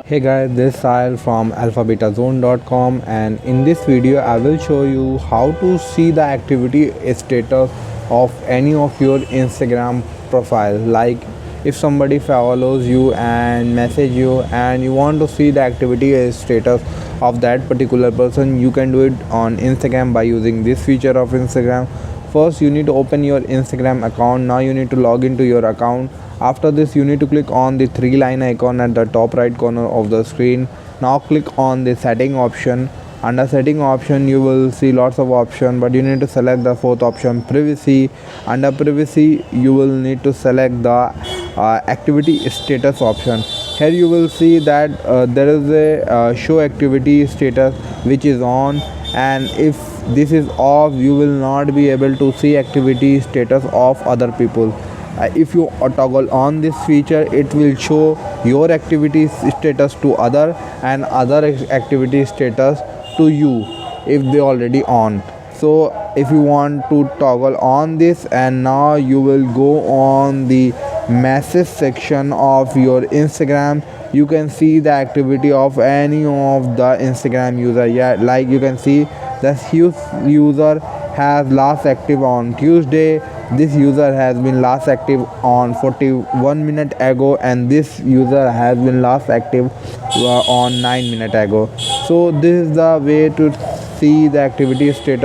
Hey guys, this is Sahil from alphabetazone.com, and in this video I will show you how to see the activity status of any of your Instagram profile. Like if somebody follows you and message you and you want to see the activity status of that particular person, you can do it on Instagram by using this feature of Instagram. First you need to open your Instagram account. Now you need to log into your account. After this you need to click on the three line icon at the top right corner of the screen. Now click on the setting option. Under setting option you will see lots of options, but you need to select the fourth option, privacy. Under privacy you will need to select the activity status option. Here you will see that there is a show activity status which is on, and if this is off you will not be able to see activity status of other people. If you toggle on this feature, it will show your activity status to other and other activity status to you if they already on. So if you want to toggle on this, and now you will go on the message section of your Instagram, you can see the activity of any of the Instagram user. Yeah, like you can see this user has last active on Tuesday, this user has been last active on 41 minutes ago, and this user has been last active on 9 minutes ago. So this is the way to see the activity status